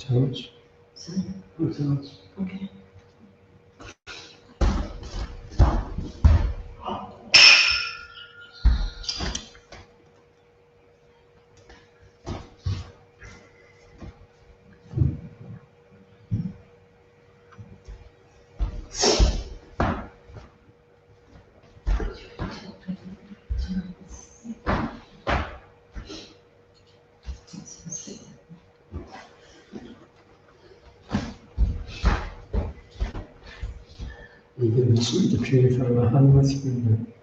Toes. Toes. Okay. 이게 무슨 중에서 한 말씀인데.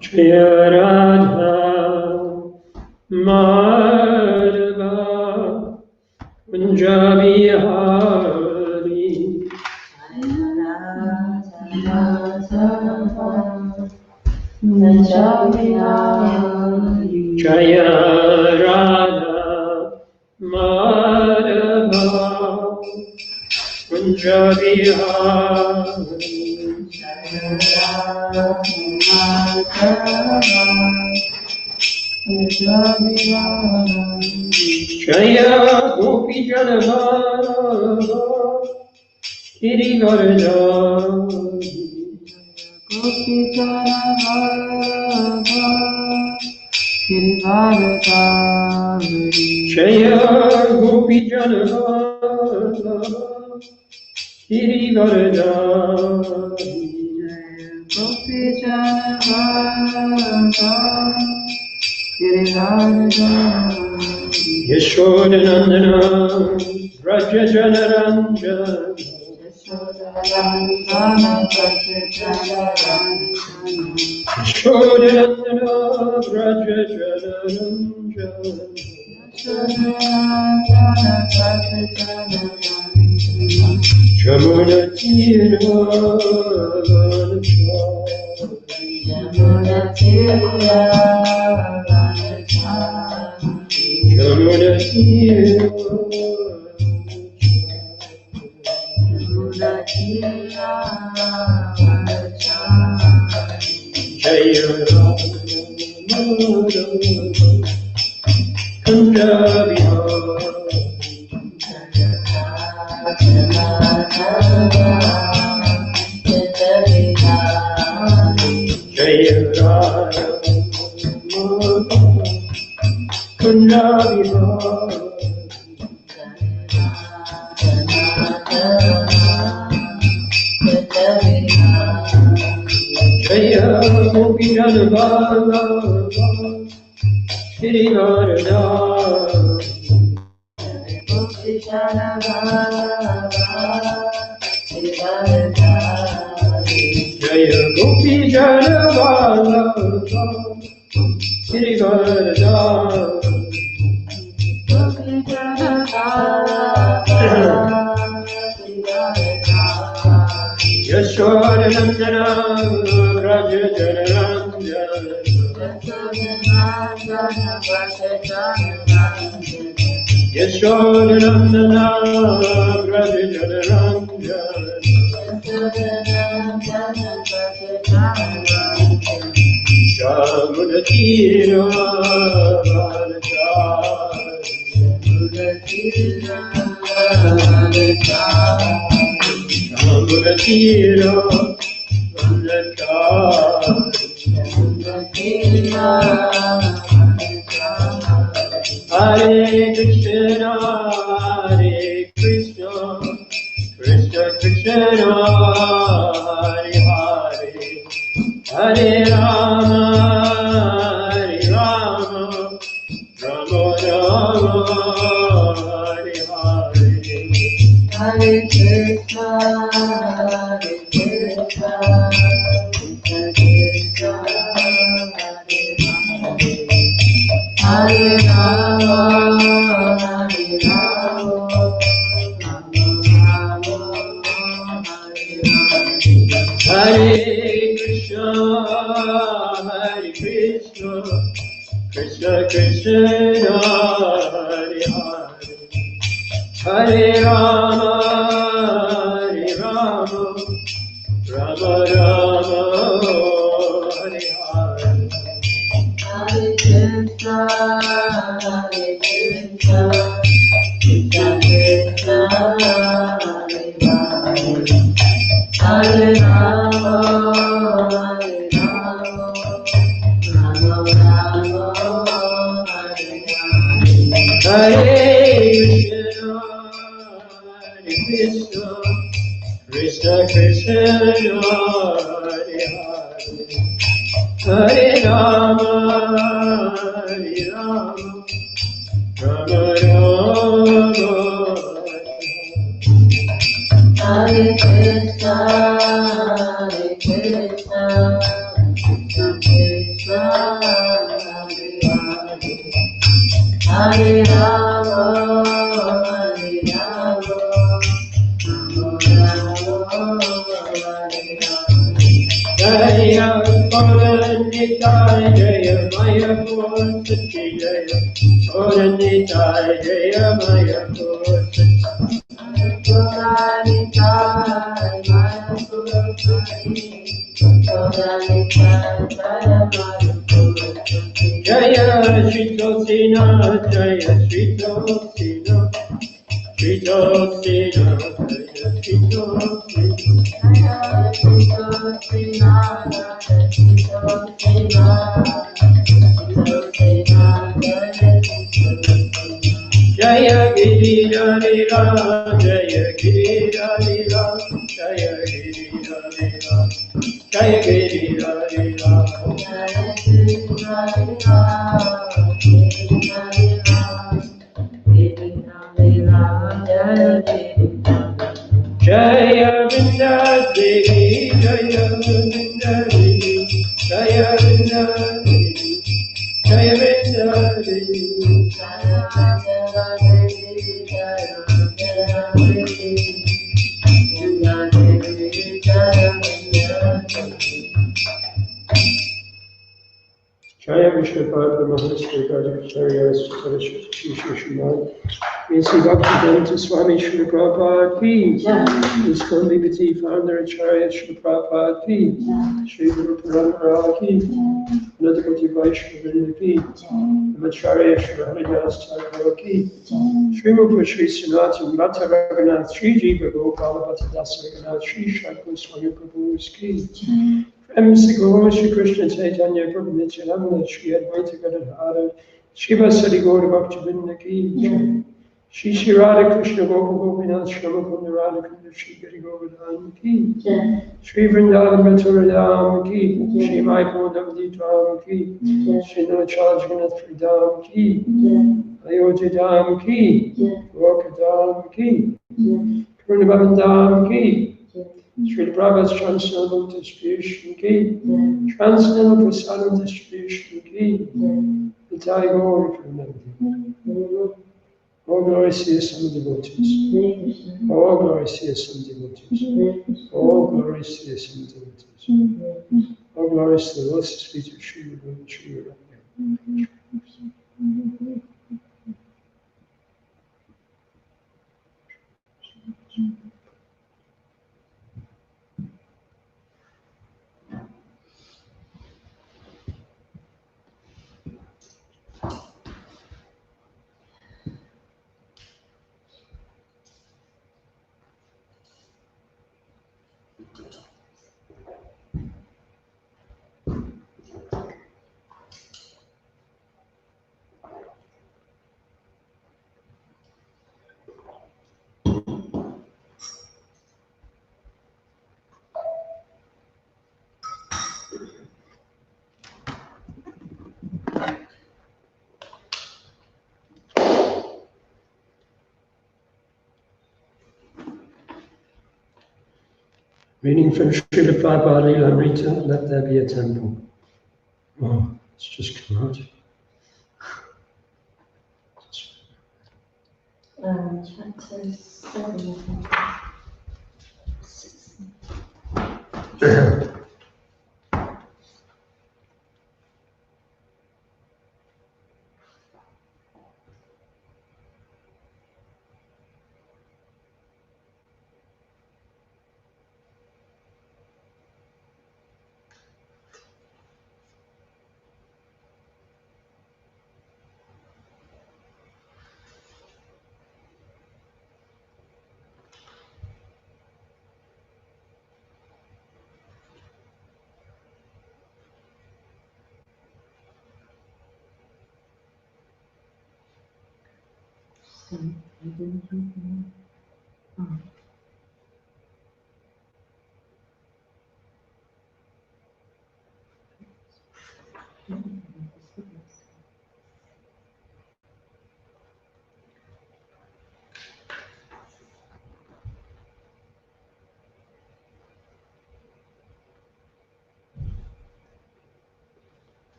Jaya Radha Madhava Punjabi Hari Jaya Radha Madhava Punjabi Hari Jaya Gopi Janavara Giri Varadari Gopi Janavara Giri Varadari Jaya Gopi Janavara Giri Varadari Gopi Janavara Giri Varadari Yashodanandana Raja Janaranjana Yashodanandana Raja Yashodanandana Raja Janaranjana Jamuna Tira Jamuna Tira Jamuna Tira Jaya Punjabi Jaya Radha Punjabi Jaya Gopi Janabala Shri Radha Jaya Gopi Janabala Shri Radha Yashodanandana Raja Janaranja Yashodanandana Raja Janaranja Shamunatira Shamunatira Hare Krishna, Hare Krishna, Krishna Krishna, Hare Hare, Hare Rama, Hare Rama, Rama Rama, Hare Hare, Hare Krishna, Hare Krishna, Krishna Krishna, Hare Rama, Hare Rama, Hare Krishna, Hare Krishna, Krishna Krishna, Hare Hare, Hare Rama, Hare Rama, Rama Rama, Hare Hare, Hare Krishna, Hare Krishna, Krishna Krishna, Hare Hare, Hare Rama, Hare Rama, Rama Rama, Hare Hare, Hare Krishna, Krishna Krishna, Hare Hare, Hare Rama, Hare Rama, Rama Rama, Hare Krishna, Hare Krishna, Krishna Krishna, Hare Hare, Hare Rama, Hare Rama, Rama Rama, Hare Hare, Jaya Gauranitai, Jaya Maya Purti, Jaya Gauranitai, Jaya Maya Purti, Jaya Shri Tosina, Jaya Shri Tosina, Shri Tosina, Jaya Shri Tosina, Jaya Giri Hari Ram, Jaya Giri Hari Ram, Jaya Giri Hari Ram, Jaya Giri Hari Ram, Jaya Giri Hari Ram, Giri Hari Ram, Jaya Vrinda Devi, Jaya Vrinda Devi, Jaya Vrinda Devi, Jaya Vrinda Devi, Jaya Vrinda Devi, Jaya Vrinda Devi, Vrinda Devi, Jaya Vrinda Devi. Jaya Vishnupada Mahasri Gadacharya Saraswati Srimad. A.C. Bhaktivedanta Swami Srila Prabhupada ki, ISKCON Vibhuti Founder Acharya Srila Prabhupada ki, Sri Guru Parampara ki, Anadakoti Vaishnavinda ki, Amacharya Shri Haridas Thakur ki, Sri Rupa Shri Sanatana Bhatta Raghunath, Sri Jiva Gopala Bhatta Dasa Raghunath, Sri Shakti Swami Prabhu's ki, Prem Sigoro Shri Krishna Chaitanya Prabhu Nityananda, Shri Advaita Gadadhara, Shiva Sadi Gaura Bhaktivinoda ki, Shri Shri Radha Krishna Gopal Gopinath Shama Kunda Radha Kunda Shri Giri Govardhan ki, Shri Vrindavan Mathura Dham ki, Shri Maipur Navadip Dham ki, Shri Nilachal Jagannath Dham ki, Ayodhya Dham ki, Dwarka Dham ki, Purnabhavan Dham ki, Shri Prabhupada's Transcendental Distribution ki, Transcendental Prasadam Distribution ki, Nitai Gauri Purnamadi. All glory to some devotees. All glory to some devotees. All glory to some devotees. All glory to the lotus feet of Sri Guru Sri Radha. Reading from Srila Prabhupada Lamrita, Let There Be a Temple. Oh, it's just come out. Chapter 7.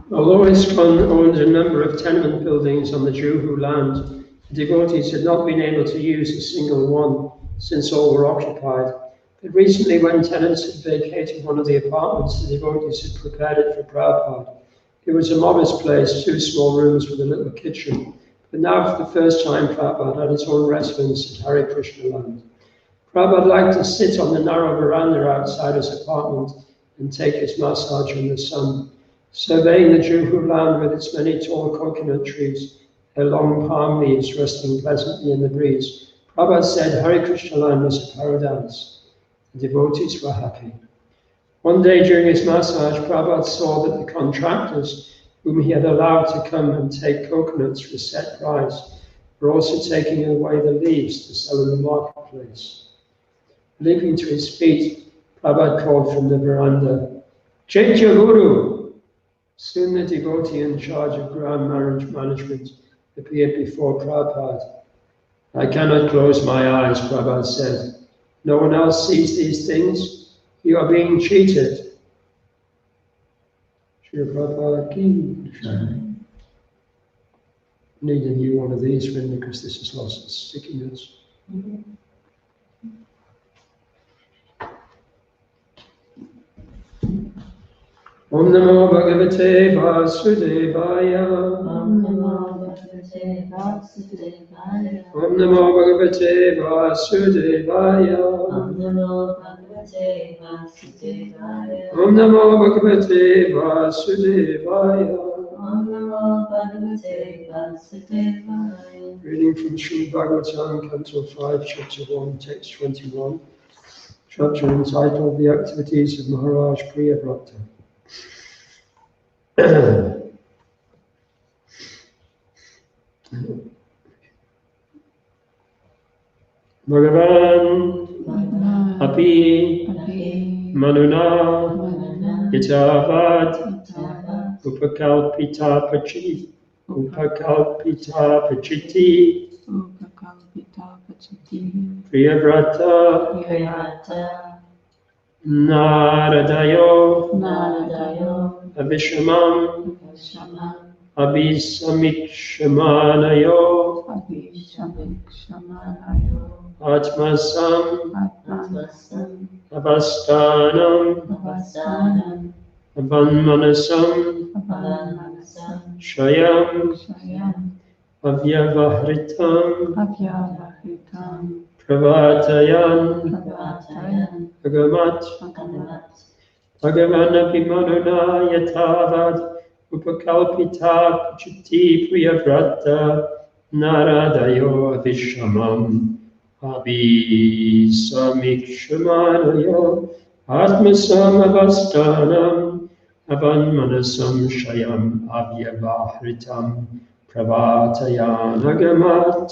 Although ISKCON owned a number of tenement buildings on the Juhu land, the devotees had not been able to use a single one since all were occupied. But recently, when tenants had vacated one of the apartments, the devotees had prepared it for Prabhupada. It was a modest place, 2 small rooms with a little kitchen. But now, for the first time, Prabhupada had his own residence at Hare Krishna land. Prabhupada liked to sit on the narrow veranda outside his apartment and take his massage in the sun. Surveying the Juhu land with its many tall coconut trees, their long palm leaves resting pleasantly in the breeze, Prabhupada said Hare Krishna land was a paradise. The devotees were happy. One day during his massage, Prabhupada saw that the contractors whom he had allowed to come and take coconuts for a set price were also taking away the leaves to sell in the marketplace. Leaping to his feet, Prabhupada called from the veranda, Chaitya Guru! Soon the devotee in charge of ground management appeared before Prabhupada. I cannot close my eyes, Prabhupada said. No one else sees these things. You are being cheated. Srila Prabhupada ki. Need a new one of these, Rinda, because this has lost its stickiness. Om Namo Bhagavate Vasudevaya. Om Namo Bhagavate Vasudevaya. Om Namo Bhagavate Vasudevaya. Om Namo Bhagavate Bhagavate Vasudevaya. Om Namo Bhagavate Vasudevaya. Om Namo Bhagavate Vasudevaya. Reading from Srimad Bhagavatam, Canto 5, Chapter 1, Text 21. Chapter entitled The Activities of Maharaj Priyavrata. Bhagavan Api Manuna Yatavad Upakalpita Pachiti Priyavrata Priyata Naradayo Naradayo Avishamam Shaman Abhisamikshmanayo Atmasam Atmasam Avastanam Avasanam Avanmanasam Avanmanasam Shayam Shayam Avyavahritam Avyavahritam Pravatayan Bhagavatayan Agamat Bhagavat Bhagavanabhimanuna Yatavad Upakalpita Pachiti Priyavrata Naradayo Avishamam Abhisamikshmanayo Atmasam Avastanam Avanmanasam Shayam Avyavahritam Pravatayan Agamat.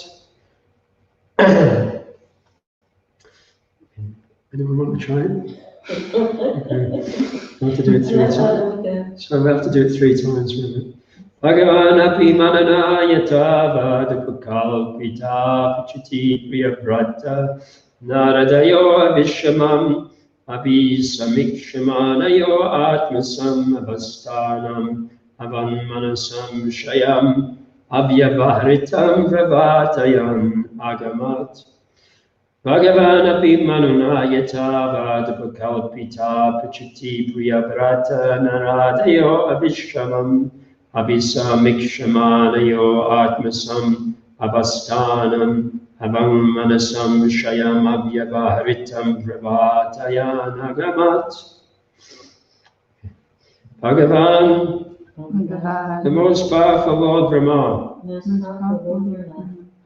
Anyone want to try it? We have to do it 3 times. So we have to do it 3 times, really. Bhagavan api manana yatavad upakalpita pachiti priyavrata naradayo avishamam abhisamikshmanayo atmasam avastanam avanmanasam shayam avyavahritam pravatayam agamat. Bhagavan api manuna yatavad upakalpita pachiti priyavrata naradayo avishamam abhisamikshmanayo atmasam avastanam avammanasam shayam avyavahritam pravatayan agamat. Bhagavan, the most powerful Lord Brahma,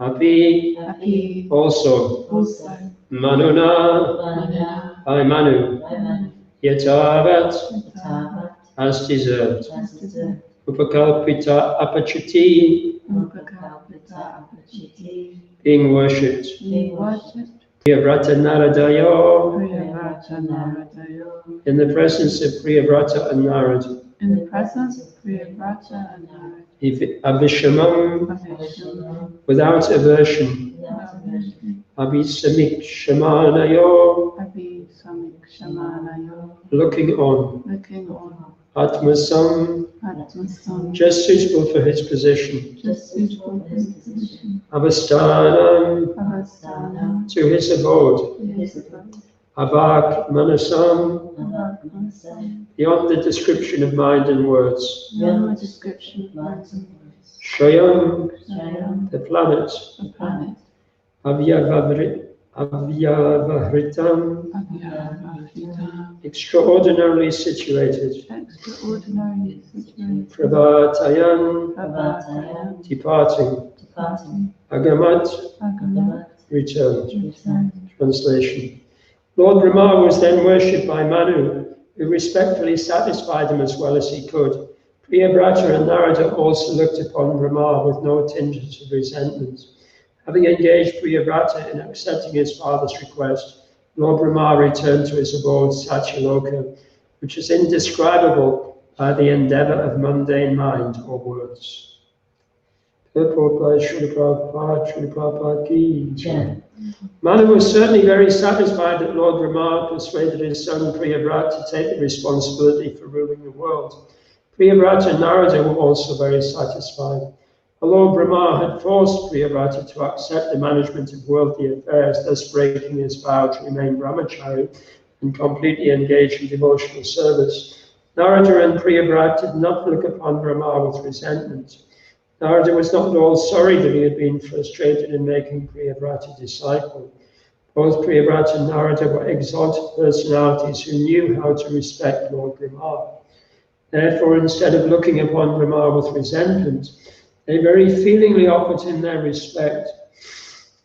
Api, also, Manuna, by Manu, Yatavat, as deserved, Upakalpita Apachiti, being worshipped, Priyavrata Naradayo, in the presence of Priyavrata and Narada, Avishamam, without aversion, Abhisamikshmanayo, looking on, Atmasam, just suitable for his position, Avastanam, to his abode, Abhak Manasam, beyond the description of mind and words, Shayam, the planet, Avyavahritam, extraordinarily situated, Pravatayan, departing, Agamat, returned. Translation. Lord Brahma was then worshipped by Manu, who respectfully satisfied him as well as he could. Priyavrata and Narada also looked upon Brahma with no tinges of resentment. Having engaged Priyavrata in accepting his father's request, Lord Brahma returned to his abode, Satyaloka, which is indescribable by the endeavour of mundane mind or words. Purport by Srila Prabhupada ki jai. Manu was certainly very satisfied that Lord Brahma persuaded his son Priyavrata to take the responsibility for ruling the world. Priyavrata and Narada were also very satisfied. Lord Brahma had forced Priyavrata to accept the management of worldly affairs, thus breaking his vow to remain brahmachari and completely engaged in devotional service. Narada and Priyavrata did not look upon Brahma with resentment. Narada was not at all sorry that he had been frustrated in making Priyavrata disciple. Both Priyabrata and Narada were exalted personalities who knew how to respect Lord Brahma. Therefore, instead of looking upon Brahma with resentment, they very feelingly offered him their respect.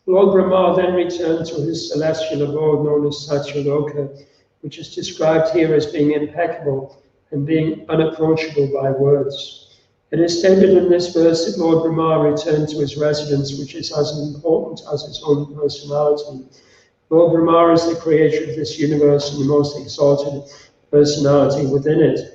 Lord Brahma then returned to his celestial abode known as Satyaloka, which is described here as being impeccable and being unapproachable by words. It is stated in this verse that Lord Brahma returned to his residence, which is as important as his own personality. Lord Brahma is the creator of this universe and the most exalted personality within it.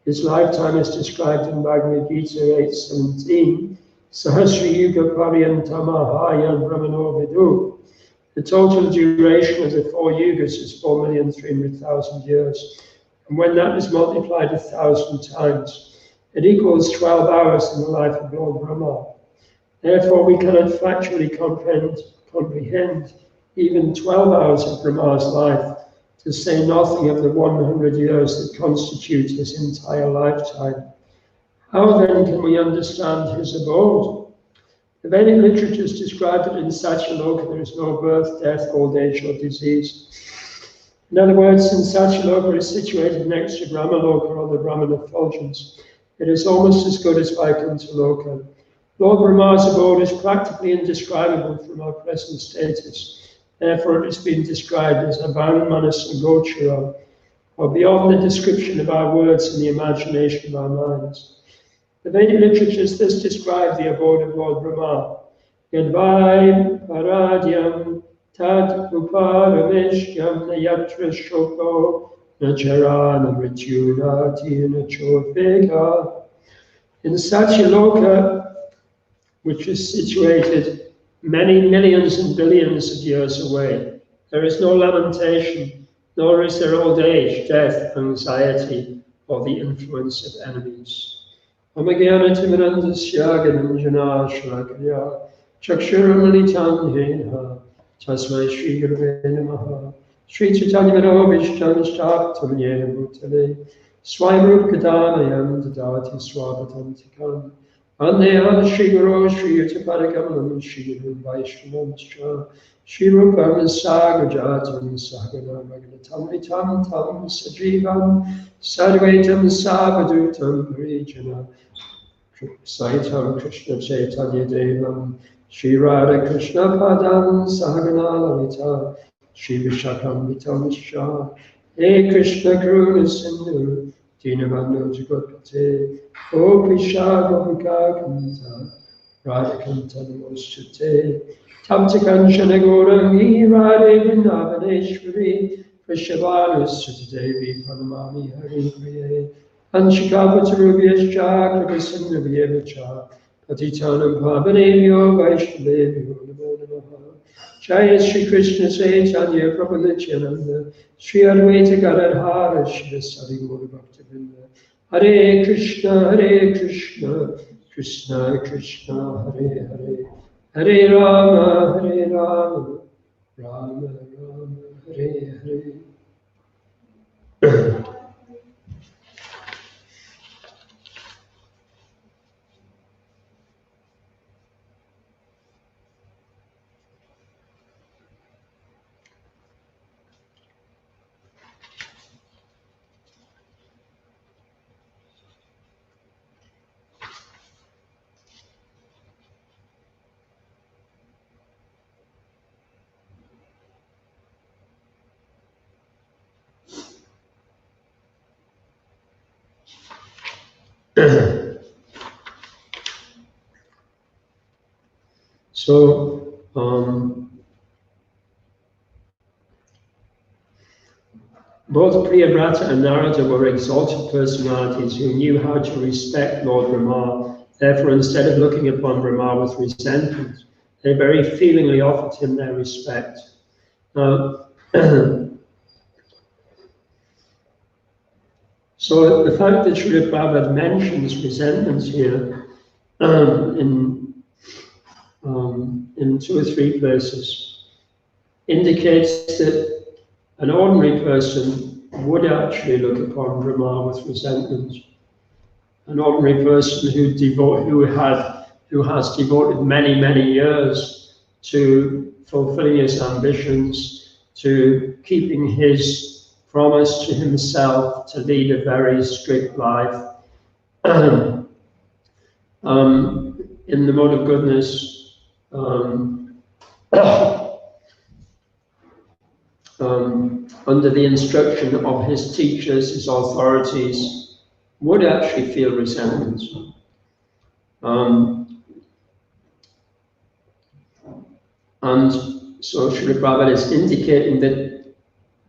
His lifetime is described in Bhagavad Gita 8:17. Sahasra Yuga Paryantamahaya Brahmano Vidu. The total duration of the 4 yugas is 4,300,000 years. And when that is multiplied 1,000 times, it equals 12 hours in the life of Lord Brahma. Therefore, we cannot factually comprehend even 12 hours of Brahma's life, to say nothing of the 100 years that constitute his entire lifetime. How then can we understand his abode? The Vedic literatures describe that in Satyaloka there is no birth, death, old age, or disease. In other words, since Satyaloka is situated next to Brahmaloka or the Brahman effulgence, it is almost as good as Vaikuntha Loka. Lord Brahma's abode is practically indescribable from our present status. Therefore, it has been described as Abhan Manasa Gochara, or beyond the description of our words and the imagination of our minds. The Vedic literatures thus describe the abode of Lord Brahma. Yadvai Paradyam Tad Uparameshyam Nayatra Shoko Nachara Namrityu Nati Nachovega. In Satyaloka, which is situated many millions and billions of years away, there is no lamentation, nor is there old age, death, anxiety, or the influence of enemies. Amagyana Timirandasya Gananjana Shalakaya Chakshuramalitam Heha Tasmai Shri Gurave Namaha Shri Chaitanya Manobishtam Shaptam Yena Bhutale Swayamrup Kadamayam Dadati Swavatam Tikam Andeyam Shri Guru Shri Utapadakam Shri Guru Vaishnavam Shri Rupam Sagrajatam Sagana Magnatam Vitam Tam Sajivam Sadvaitam Savadutam Harijana Saitam Krishna Chaitanya Devam Shri Radha Krishna Padam Sahagana Lalita Shri Vishakam Vitam Shah He Krishna Karuna Sindhu Dinabandhu Jagotpate Gopisha Gopika Kanta Radha Kanta Namoschate Tapta Kanchana Gaurangi Radhe Vrindavaneshwari Vrishabhanu Sutadevi Pranamami Hari Priye Anshikapatarubyascha Kripasindravyevacha Patitanam Pavanebhyo Vaishnavebhyo Namo Namaha Jaya Shri Krishna Chaitanya Prabhu Nityananda Shri Advaita Gadadhara Shri Sadi Gaura Bhaktivinoda Hare Krishna Krishna Krishna Hare Hare Hare Rama Rama Rama Hare Hare. So, both Priyabrata and Narada were exalted personalities who knew how to respect Lord Brahma. Therefore, instead of looking upon Brahma with resentment, they very feelingly offered him their respect. So the fact that Srila Prabhupada mentions resentment here in 2 or 3 places indicates that an ordinary person would actually look upon Brahma with resentment. An ordinary person who has devoted many years to fulfilling his ambitions, to keeping his promise to himself to lead a very strict life. In the mode of goodness, under the instruction of his teachers, his authorities, would actually feel resentment. And so Srila Prabhupada is indicating that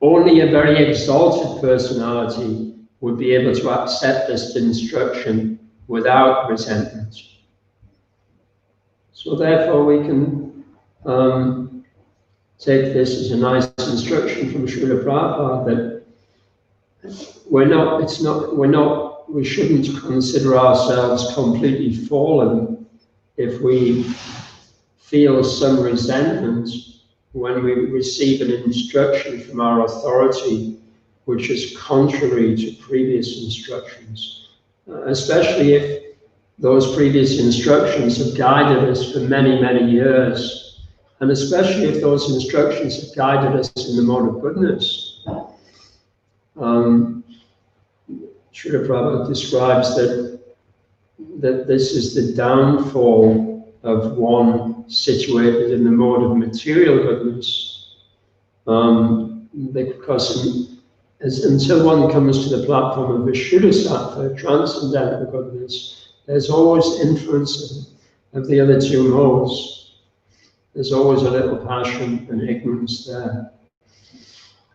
only a very exalted personality would be able to accept this instruction without resentment. So therefore we can take this as a nice instruction from Srila Prabhupada that we shouldn't consider ourselves completely fallen if we feel some resentment when we receive an instruction from our authority which is contrary to previous instructions, especially if those previous instructions have guided us for many, many years, and especially if those instructions have guided us in the mode of goodness. Srila Prabhupada describes that this is the downfall of one situated in the mode of material goodness, because until one comes to the platform of Vishuddha-sattva, transcendental goodness, there's always influence of the other two modes. There's always a little passion and ignorance there.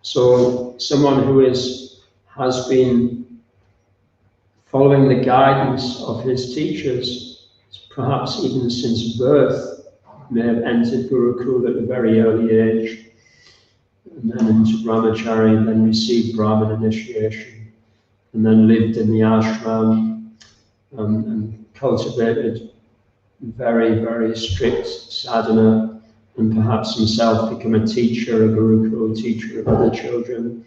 So someone who has been following the guidance of his teachers, perhaps even since birth, may have entered Gurukul at a very early age, and then into Brahmachari, and then received Brahman initiation, and then lived in the ashram and cultivated very, very strict sadhana, and perhaps himself become a teacher, a Gurukul teacher of other children.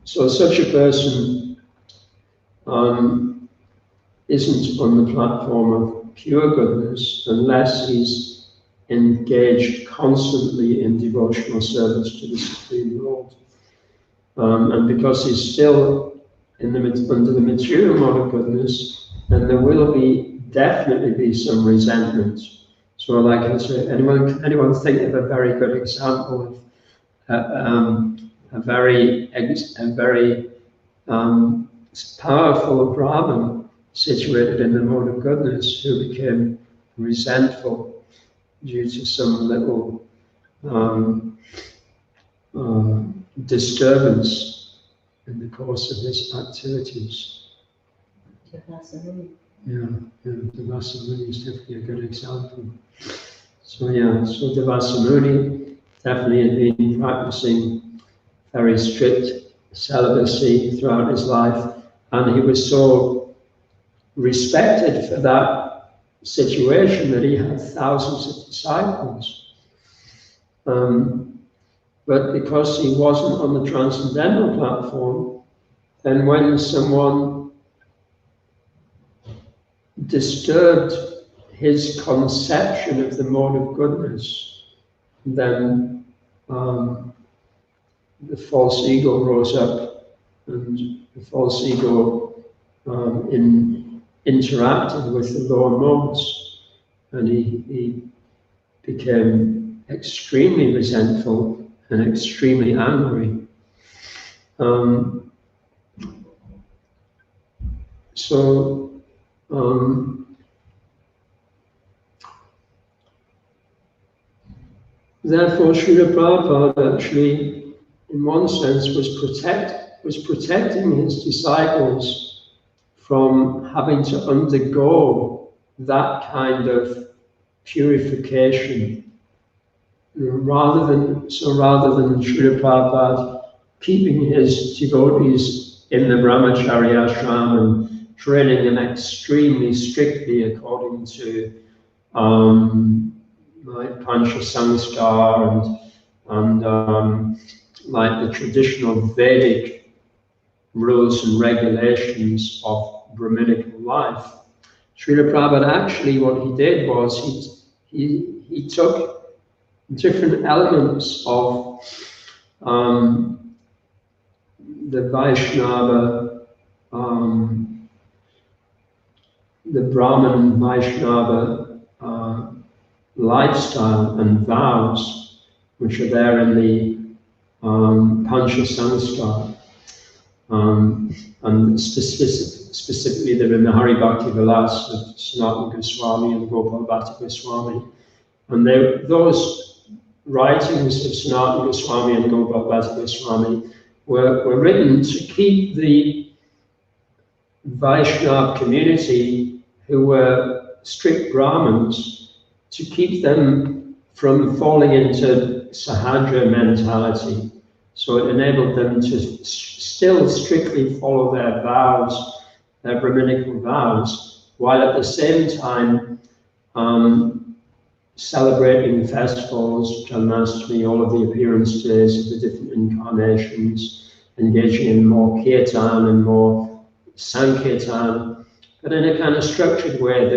So such a person isn't on the platform of pure goodness unless he's engaged constantly in devotional service to the Supreme Lord. And because he's still under the material mode of goodness, then there will definitely be some resentment. So like I say, anyone think of a very good example of a very powerful Brahmin situated in the mode of goodness who became resentful due to some little disturbance in the course of his activities. Devasa is definitely a good example. So Devasa Muni definitely had been practicing very strict celibacy throughout his life, and he was so respected for that situation that he had thousands of disciples. But because he wasn't on the transcendental platform, then when someone disturbed his conception of the mode of goodness, then the false ego rose up, and the false ego interacted with the lower modes, and he became extremely resentful and extremely angry. Therefore, Srila Prabhupada actually, in one sense, was protecting his disciples from having to undergo that kind of purification, rather than Srila Prabhupada keeping his devotees in the Brahmachari ashram and training them extremely strictly according to like Pancha Sanskar and like the traditional Vedic rules and regulations of Brahminical life. Srila Prabhupada actually what he did was he took different elements of the Vaishnava, the Brahman Vaishnava lifestyle and vows, which are there in the Pancha Samskar, and specifically they're in the Hari Bhakti Vilas of Sanatana Goswami and Gopal Bhatta Goswami. And those writings of Sanatana Goswami and Gopal Bhatta Goswami were written to keep the Vaishnava community, who were strict Brahmins, to keep them from falling into Sahaja mentality. So it enabled them to still strictly follow their vows, their Brahminical vows, while at the same time celebrating festivals, Janmashtami, all of the appearance days of the different incarnations, engaging in more kirtan and more sankirtan, but in a kind of structured way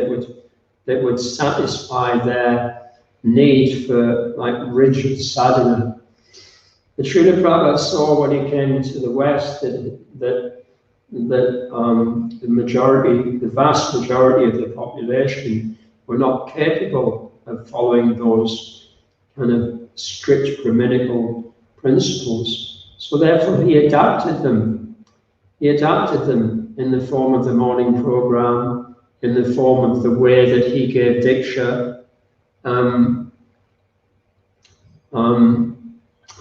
that would satisfy their need for like rigid sadhana. The Srila Prabhupada saw when he came to the West that the vast majority of the population were not capable of following those kind of strict Brahminical principles. So therefore he adapted them. He adapted them in the form of the morning program, in the form of the way that he gave Diksha,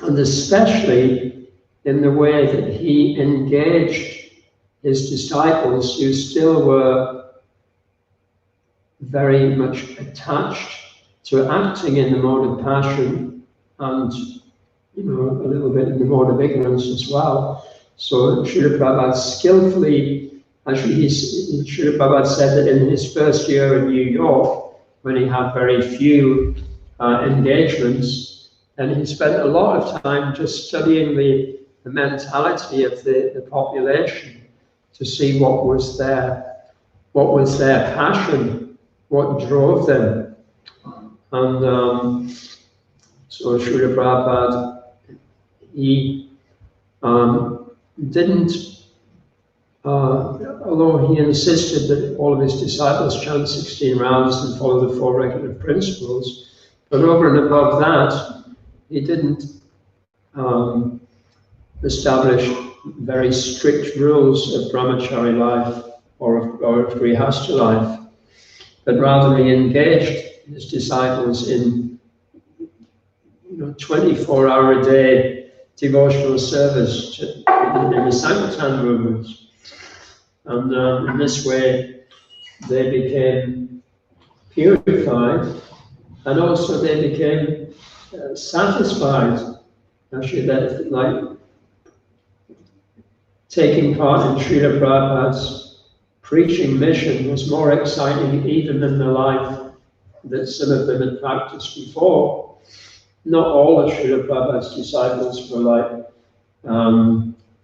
and especially in the way that he engaged his disciples, who still were very much attached to acting in the mode of passion and, you know, a little bit in the mode of ignorance as well. So Srila Prabhupada skillfully, actually Srila Prabhupada said that in his first year in New York, when he had very few engagements, and he spent a lot of time just studying the mentality of the population to see what was their passion, what drove them. And so Srila Prabhupada, he didn't, although he insisted that all of his disciples chant 16 rounds and follow the 4 regulative principles, but over and above that, he didn't establish very strict rules of brahmachari life or of grihastha life, but rather he engaged his disciples in 24-hour-a-day devotional service in the Sankirtan movements. And in this way, they became purified, and also they became satisfied. Actually, that like taking part in Srila Prabhupada's preaching mission was more exciting even than the life that some of them had practiced before. Not all of Srila Prabhupada's disciples were like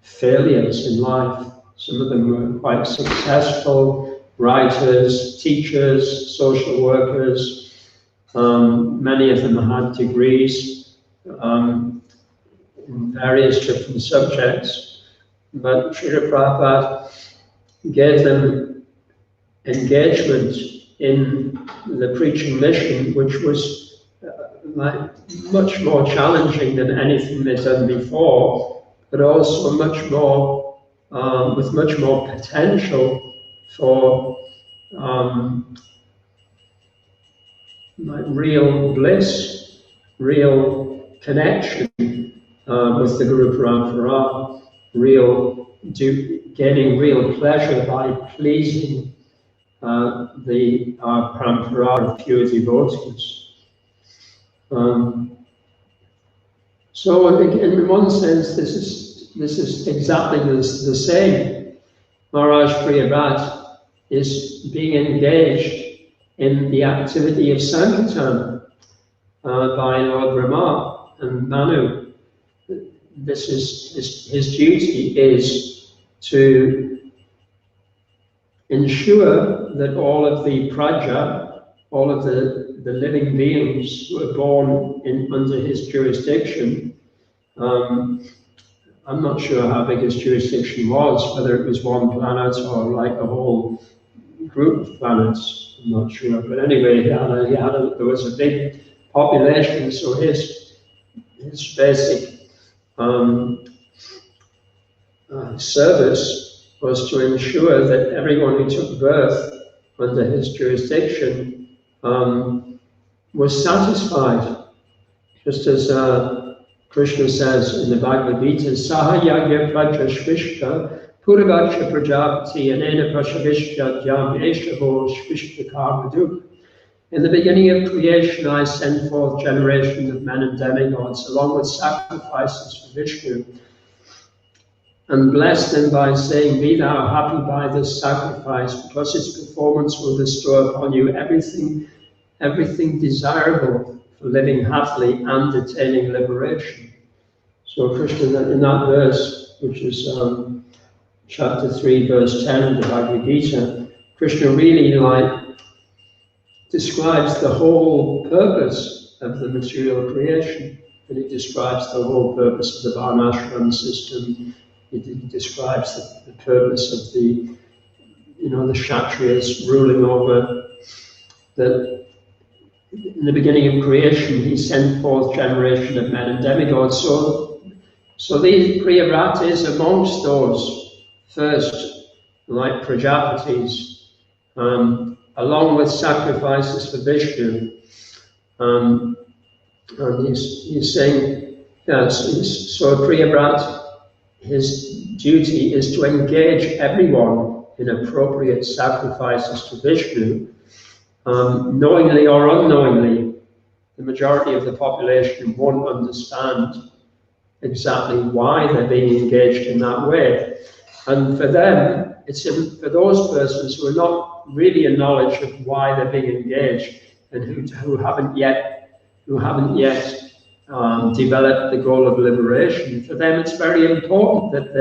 failures in life. Some of them were quite successful writers, teachers, social workers. Many of them had degrees in various different subjects, but Srila Prabhupada gave them engagement in the preaching mission, which was like much more challenging than anything they'd done before, but also much more with much more potential for like real bliss, real connection with the Guru Parampara, gaining real pleasure by pleasing the Parampara of pure devotees. So in one sense, this is exactly the same. Maharaj Priyabhat is being engaged in the activity of Sankirtan by Lord Brahma and Manu. This is his duty is to ensure that all of the praja, all of the living beings who were born under his jurisdiction. I'm not sure how big his jurisdiction was, whether it was one planet or like a whole group of planets. I'm not sure, but anyway, there was a big population, so his basic service was to ensure that everyone who took birth under his jurisdiction was satisfied, just as Krishna says in the Bhagavad Gita, Sahayagya Prajashvishta Puravaksha Prajapati Anena Prashavishta Jam Eshavo Shvishta Karmaduk. In the beginning of creation, I send forth generations of men and demigods, along with sacrifices for Vishnu, and bless them by saying, be thou happy by this sacrifice, because its performance will bestow upon you everything desirable for living happily and attaining liberation. So Krishna, in that verse, which is chapter 3, verse 10 of the Bhagavad Gita, Krishna really describes the whole purpose of the material creation, and he describes the whole purpose of the varnashram system. He describes the purpose of the Kshatriyas ruling over that. In the beginning of creation, he sent forth generation of men and demigods. So these Priyavratas amongst those first, like Prajapatis, along with sacrifices for Vishnu. And he's saying that so Priyavrat, his duty is to engage everyone in appropriate sacrifices to Vishnu. Knowingly or unknowingly, the majority of the population won't understand exactly why they're being engaged in that way. And for them, for those persons who are not really in knowledge of why they're being engaged and who haven't yet developed the goal of liberation, for them it's very important that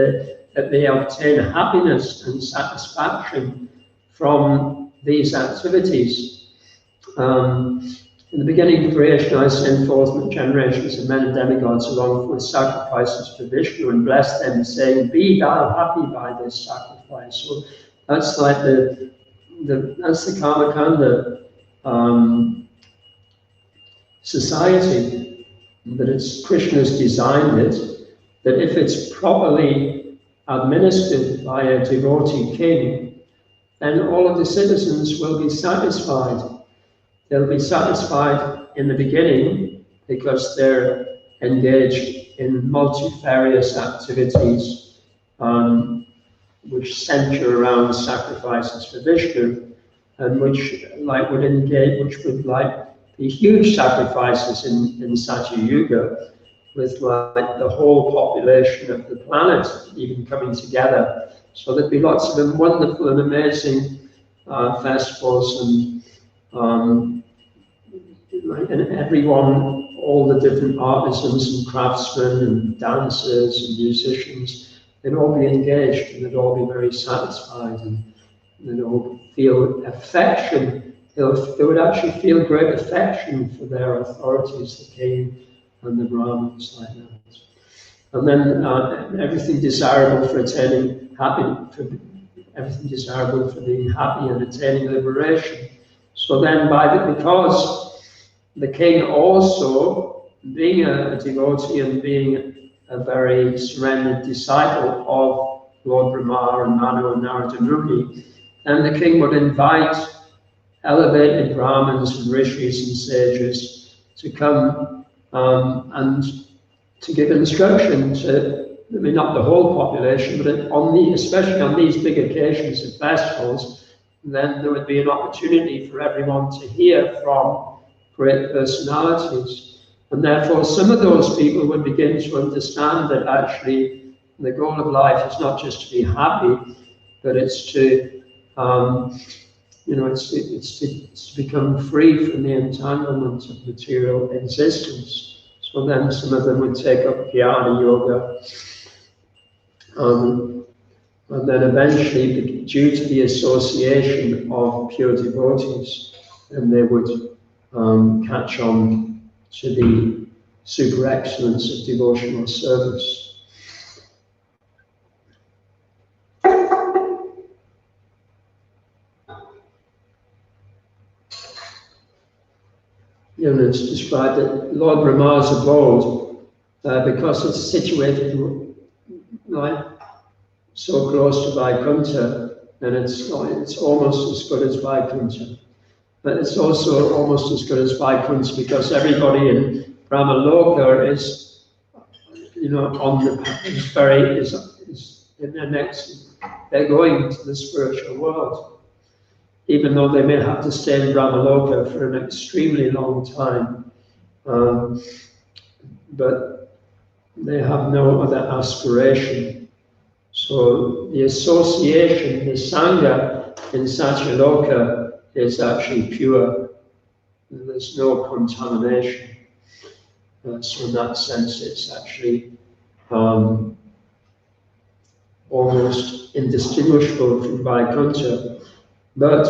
they obtain happiness and satisfaction from these activities. In the beginning of creation, I sent forth generations of men and demigods along with sacrifices for Vishnu and blessed them, saying, be thou happy by this sacrifice. So that's like that's the Karmakanda society, that it's Krishna's designed it, that if it's properly administered by a devotee king, then all of the citizens will be satisfied. They'll be satisfied in the beginning because they're engaged in multifarious activities which center around sacrifices for Vishnu, and which would be huge sacrifices in Satya Yuga, with the whole population of the planet even coming together. So there'd be lots of wonderful and amazing festivals and everyone, all the different artisans and craftsmen and dancers and musicians, they'd all be engaged and they'd all be very satisfied and they'd all feel affection. They would actually feel great affection for their authorities, the king and the Brahmins, like that. And then everything desirable for attaining everything desirable for being happy and attaining liberation. So then, because the king also, being a devotee and being a very surrendered disciple of Lord Brahma and Manu and Narada Muni, then the king would invite elevated Brahmins and rishis and sages to come and to give instruction to, not the whole population, but especially on these big occasions of festivals, then there would be an opportunity for everyone to hear from great personalities. And therefore, some of those people would begin to understand that actually the goal of life is not just to be happy, but it's to, it's to become free from the entanglement of material existence. So then some of them would take up jnana yoga. And then eventually, due to the association of pure devotees, and they would catch on to the super excellence of devotional service. It's described that Lord Brahma's abode, because it's situated like so close to Vaikuntha, and it's almost as good as Vaikuntha. But it's also almost as good as Vaikuntha because everybody in Brahmaloka is, on the is in their next. They're going to the spiritual world, even though they may have to stay in Brahmaloka for an extremely long time. But they have no other aspiration. So the association, the Sangha in Satyaloka is actually pure. There's no contamination. So in that sense, it's actually almost indistinguishable from Vaikuntha. But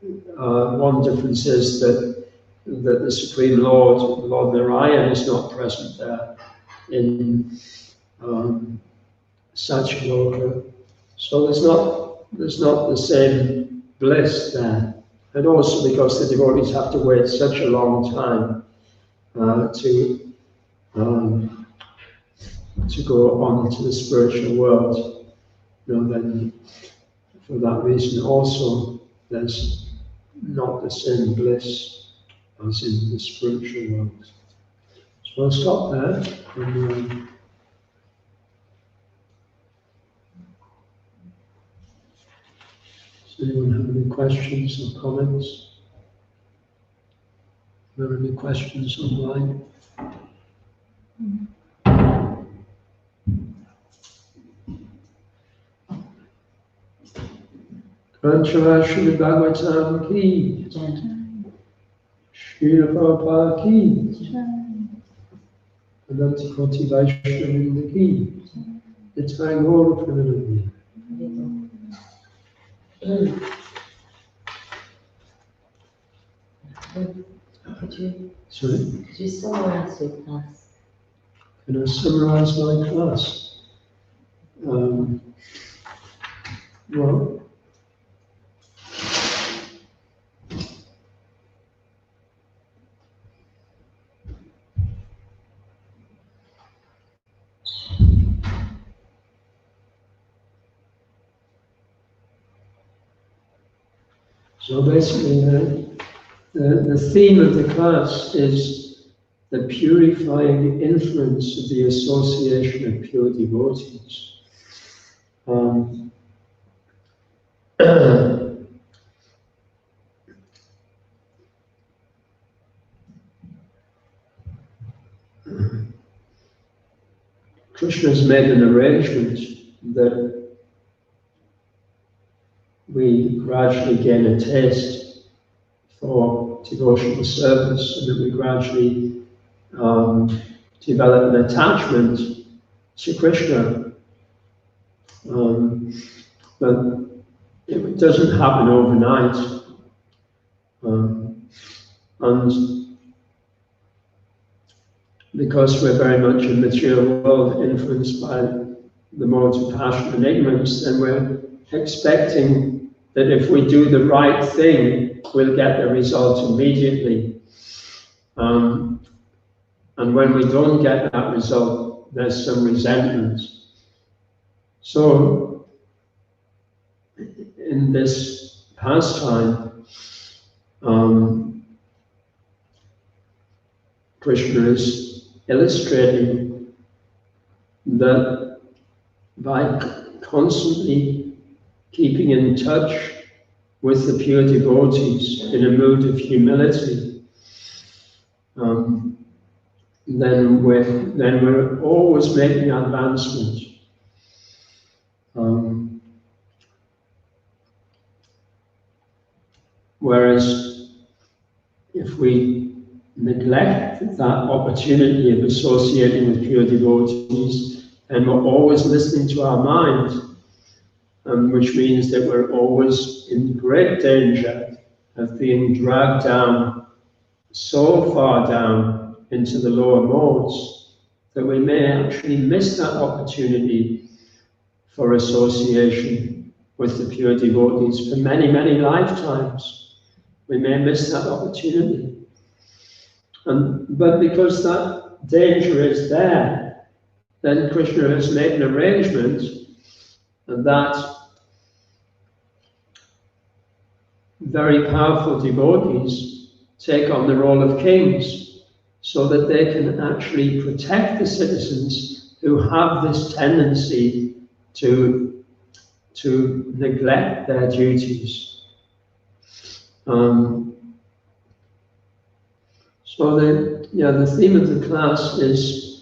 one difference is that the Supreme Lord, Lord Narayan, is not present there in Satyaloka. So there's not the same bliss there. And also because the devotees have to wait such a long time to go on to the spiritual world. Then for that reason also there's not the same bliss as in the spiritual world. So I'll stop there. And, does anyone have any questions or comments? Are there any questions online? Granthara Srimad Bhagavatam ki, Srila Prabhupada ki, Ananta Koti Vaishnavinda ki, Nitai Gaura Premanandi. Could you summarize your class? Can I summarize my class? Well, so basically, the theme of the class is the purifying influence of the association of pure devotees. Krishna has made an arrangement that we gradually gain a taste for devotional service, and that we gradually develop an attachment to Krishna. But it doesn't happen overnight. And because we're very much in the material world, influenced by the modes of passion and ignorance, then we're expecting that if we do the right thing, we'll get the result immediately. And when we don't get that result, there's some resentment. So, in this pastime, Krishna is illustrating that by constantly keeping in touch with the pure devotees in a mood of humility, then we're always making advancement. Whereas if we neglect that opportunity of associating with pure devotees, and we're always listening to our mind, which means that we're always in great danger of being dragged down, so far down into the lower modes, that we may actually miss that opportunity for association with the pure devotees for many, many lifetimes. We may miss that opportunity. But because that danger is there, then Krishna has made an arrangement that very powerful devotees take on the role of kings so that they can actually protect the citizens who have this tendency to neglect their duties. So the theme of the class is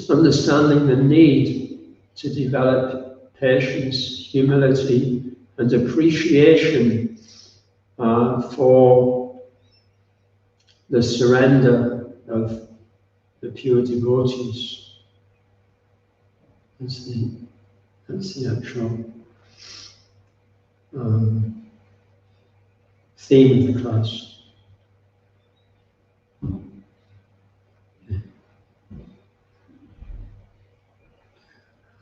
understanding the need to develop patience, humility, and appreciation for the surrender of the pure devotees. That's the actual theme of the class.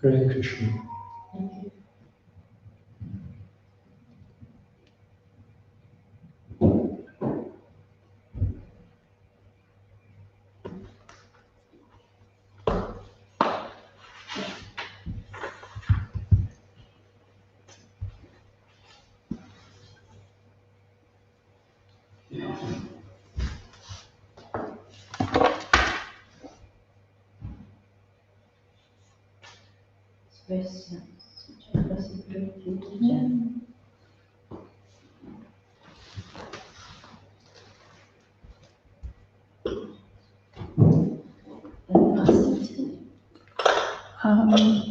Hare Krishna. Thank you.